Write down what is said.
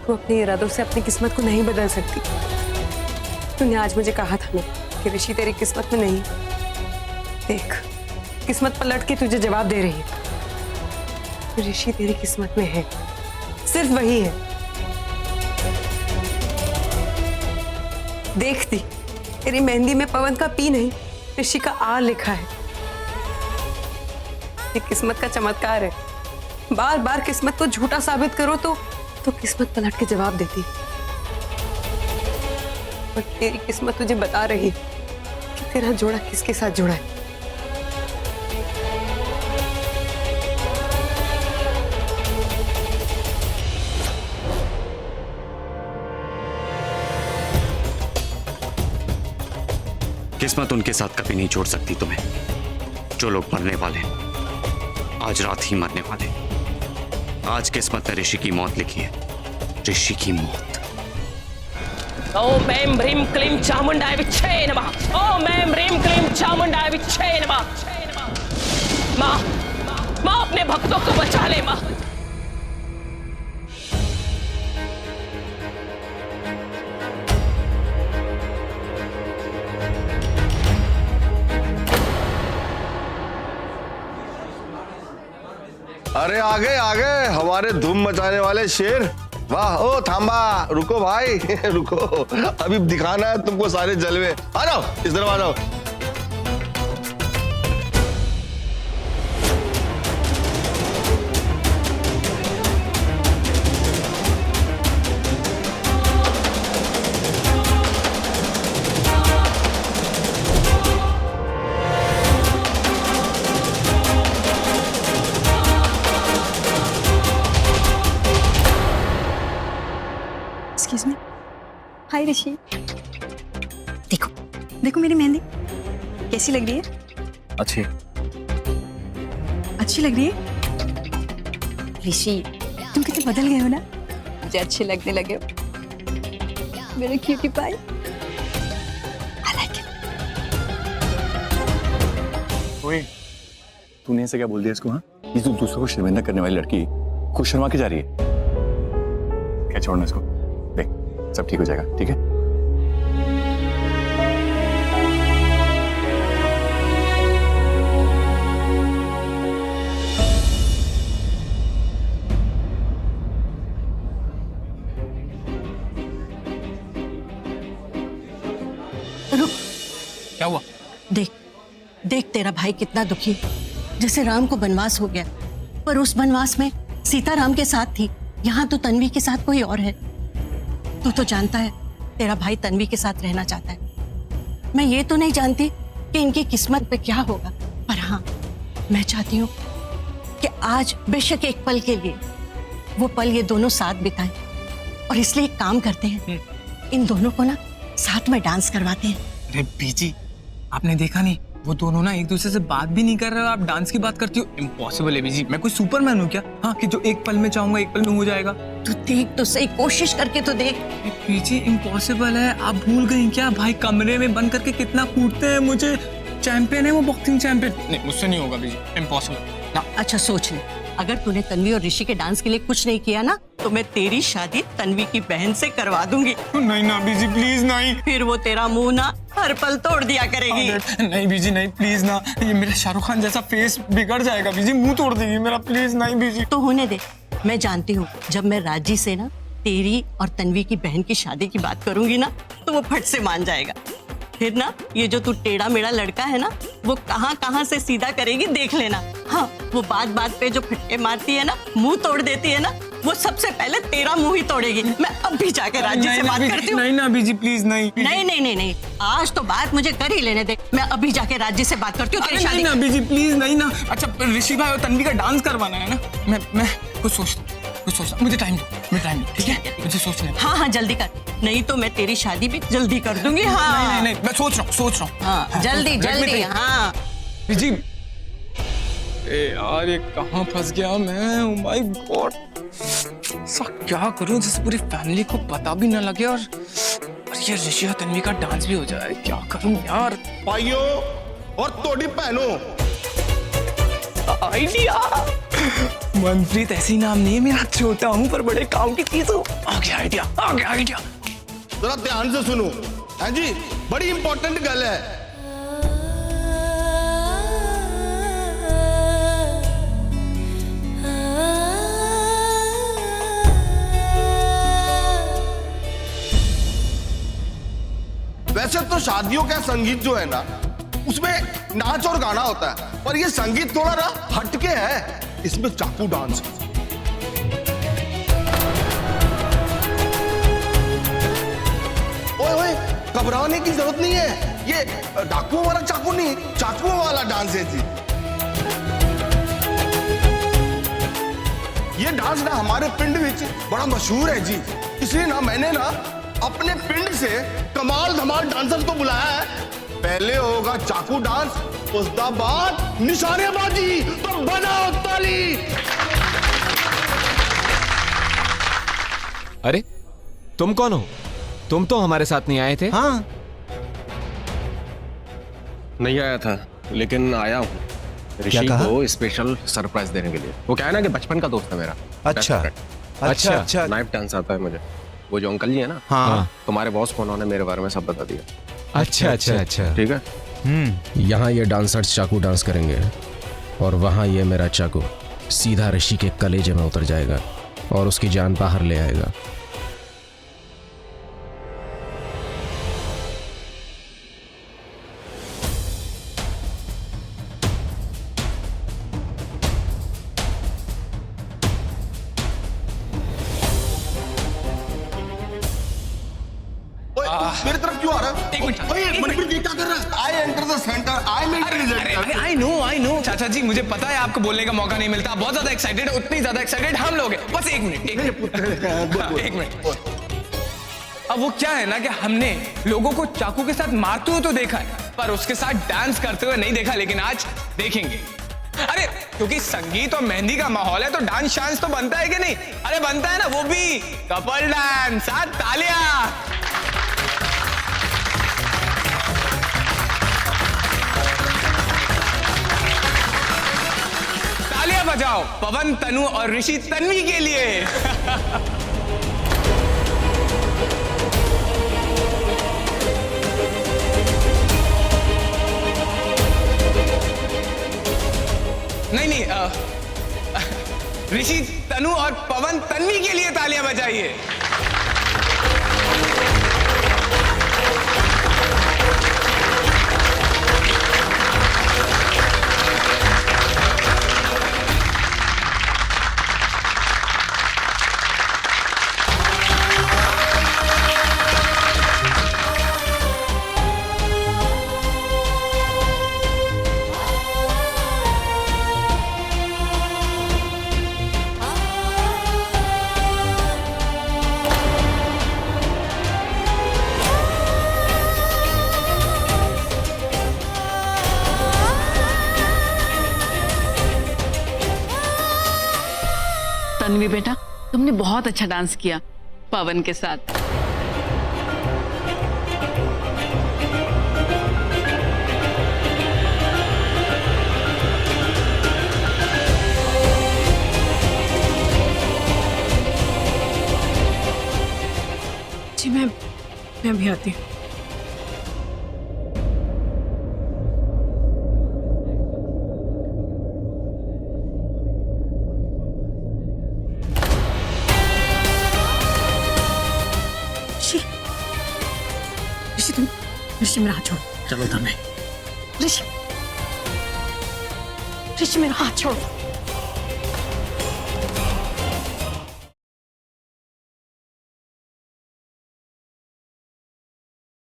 तू अपने इरादों से अपनी किस्मत को नहीं बदल सकती। तूने आज मुझे कहा था ना कि ऋषि तेरी किस्मत में नहीं। देख, किस्मत पलट के तुझे जवाब दे रही है। ऋषि तेरी किस्मत में है, सिर्फ वही है। देखती, तेरी मेहंदी में पवन का पी नहीं, ऋषि का आ लिखा है। ये किस्मत का चमत्कार है। बार बार किस्मत को झूठा साबित करो तो किस्मत पलट के जवाब देती। और तेरी किस्मत तुझे बता रही कि तेरा जोड़ा किसके साथ जुड़ा है। किस्मत उनके साथ कभी नहीं छोड़ सकती तुम्हें जो लोग मरने वाले। आज रात ही मरने वाले। आज किस्मत ने ऋषि की मौत लिखी है, ऋषि की मौत। ओम ऐं ह्रीं क्लीं चामुंडाय विच्छे नमः। ओम ऐं ह्रीं क्लीं चामुंडाय विच्छे नमः। माँ, माँ अपने भक्तों को बचा ले माँ। अरे आ गए हमारे धूम मचाने वाले शेर। वाह, ओ थांबा, रुको भाई रुको, अभी दिखाना है तुमको सारे जलवे। आ जाओ, इस तरफ आ जाओ। Excuse me. हाय ऋषि, देखो देखो मेरी मेहंदी कैसी लग रही है? अच्छी अच्छी लग रही है? ऋषि, तुम कितने बदल गए हो ना, मुझे अच्छे लगने लगे हो। मेरे cutie pie, I like it. ओए, तूने ऐसे क्या बोल दिया इसको? हाँ, ये तो दूसरों को शर्मिंदा करने वाली लड़की खुद शर्मा के जा रही है। क्या छोड़ना इसको, देख सब ठीक हो जाएगा, ठीक है? रुक, क्या हुआ? देख देख तेरा भाई कितना दुखी है। जैसे राम को वनवास हो गया, पर उस वनवास में सीता राम के साथ थी, यहाँ तो तन्वी के साथ कोई और है। तू तो जानता है तेरा भाई तन्वी के साथ रहना चाहता है। मैं ये तो नहीं जानती कि इनकी किस्मत पे क्या होगा, पर हाँ मैं चाहती हूँ कि आज बेशक एक पल के लिए वो पल ये दोनों साथ बिताएं। और इसलिए एक काम करते हैं, इन दोनों को ना साथ में डांस करवाते हैं। अरे बीजी, आपने देखा नहीं, वो दोनों ना एक दूसरे से बात भी नहीं कर रहे हो, आप डांस की बात करती हो। इम्पॉसिबल है बीजी, मैं कोई सुपरमैन हूँ क्या? हाँ, कि जो एक पल में चाहूंगा एक पल में हो जाएगा। तू देख तो सही, कोशिश करके तो देख। बीजी इम्पॉसिबल है, आप भूल गई क्या? भाई कमरे में बंद करके कितना कूटते हैं मुझे। चैंपियन है वो, बॉक्सिंग चैंपियन। नहीं, मुझसे नहीं होगा बीजी, इम्पॉसिबल ना। अच्छा सोच ले, अगर तूने तन्वी और ऋषि के डांस के लिए कुछ नहीं किया ना, तो मैं तेरी शादी तन्वी की बहन से करवा दूंगी। नहीं ना बीजी, प्लीज नहीं। फिर वो तेरा मुंह ना हर पल तोड़ दिया करेगी। नहीं बीजी नहीं, प्लीज ना, ये मेरा शाहरुख खान जैसा फेस बिगड़ जाएगा बीजी, मुंह तोड़ देगी मेरा। प्लीज नहीं बीजी। तो होने दे, मैं जानती हूँ जब मैं राजी से ना तेरी और तन्वी की बहन की शादी की बात करूंगी ना, तो वो फट से मान जाएगा। फिर ना ये जो तू टेढ़ा मेढ़ा लड़का है ना, वो कहाँ कहाँ से सीधा करेगी देख लेना। हाँ, वो बात बात पे जो फटके मारती है ना, मुंह तोड़ देती है ना, वो सबसे पहले तेरा मुंह ही तोड़ेगी। मैं अब भी जाकर राजी से बात करती हूँ। नहीं ना बीजी, प्लीज नहीं। नहीं नहीं नहीं नहीं, आज तो बात मुझे कर ही लेने दे। मैं अभी जाके राजी से बात करती हूँ तेरी शादी। नहीं ना बीजी, प्लीज नहीं ना। अच्छा, ऋषि भाई और तन्वी का डांस करवाना है ना। मैं कुछ सोचता, मुझे टाइम दो, ठीक है? मुझे सोचने दो। हाँ हाँ जल्दी कर, नहीं तो मैं तेरी शादी भी जल्दी कर दूंगी। हाँ नहीं, मैं सोच रहा हूँ। हाँ जल्दी जल्दी। हाँ बीजी, यार ये कहाँ फंस गया मैं? ओह माय गॉड, ऐसा क्या करूं जिससे पूरी फैमिली को पता भी ना लगे और ये ऋषि और तन्वी का डांस भी हो जाए। क्या करूं यार? भाइयों और तोड़ी पहनों, आइडिया मनप्रीत ऐसी नाम नहीं है मेरा, छोटा हूँ पर बड़े काम की चीज हूँ। आ गया आइडिया, आ गया आइडिया। जरा ध्यान से सुनो, हाँ जी, बड़ी इंपॉर्टेंट गल है। वैसे तो शादियों का संगीत जो है ना, उसमें नाच और गाना होता है, पर ये संगीत थोड़ा ना हटके है। इसमें चाकू डांस है। ओए ओए, घबराने की जरूरत नहीं है, ये डाकुओं वाला चाकू नहीं, चाकुओं वाला डांस है जी। ये डांस ना हमारे पिंड में बड़ा मशहूर है जी, इसलिए ना मैंने ना अपने पिंड से कमाल धमाल डांसर को बुलाया है। पहले होगा चाकू डांस, उसके बाद निशानेबाजी। तो बजाओ ताली। अरे तुम कौन हो? तुम तो हमारे साथ नहीं आए थे। हाँ, नहीं आया था, लेकिन आया हूँ ऋषि को स्पेशल सरप्राइज देने के लिए। वो क्या है ना कि बचपन का दोस्त है मेरा। अच्छा अच्छा अच्छा। नाइफ डांस आता है मुझे। वो जो अंकल जी है ना, हाँ, तुम्हारे बॉस को उन्होंने मेरे बारे में सब बता दिया। अच्छा अच्छा अच्छा, ठीक है। यहाँ ये डांसर्स चाकू डांस करेंगे और वहाँ ये मेरा चाकू सीधा ऋषि के कलेजे में उतर जाएगा और उसकी जान बाहर ले आएगा। मेरी तरफ क्यों आ रहा है? एक मिनट, ओए, मनप्रीत ये क्या कर रहा है? I enter the center, I make the result. I know चाचा जी, मुझे पता है आपको बोलने का मौका नहीं मिलता, बहुत ज्यादा एक्साइटेड, उतनी ज्यादा एक्साइटेड हम लोग हैं। बस एक मिनट, एक मिनट। अब वो क्या है ना कि हमने लोगों को चाकू के साथ मारते हुए तो देखा है, पर उसके साथ डांस करते हुए नहीं देखा, लेकिन आज देखेंगे। अरे क्योंकि संगीत और मेहंदी का माहौल है तो डांस शांस तो बनता है कि नहीं? अरे बनता है ना, वो भी कपल डांस। साथ तालियां। तालियां बजाओ पवन, तनु और ऋषि तन्वी के लिए। नहीं, ऋषि तनु और पवन तन्वी के लिए तालियां बजाइए। तन्वी बेटा, तुमने बहुत अच्छा डांस किया पवन के साथ। जी मैं भी आती हूँ। ऋषि मेरा हाथ छोड़। चलो तन्वी। ऋषि मेरा हाथ छोड़।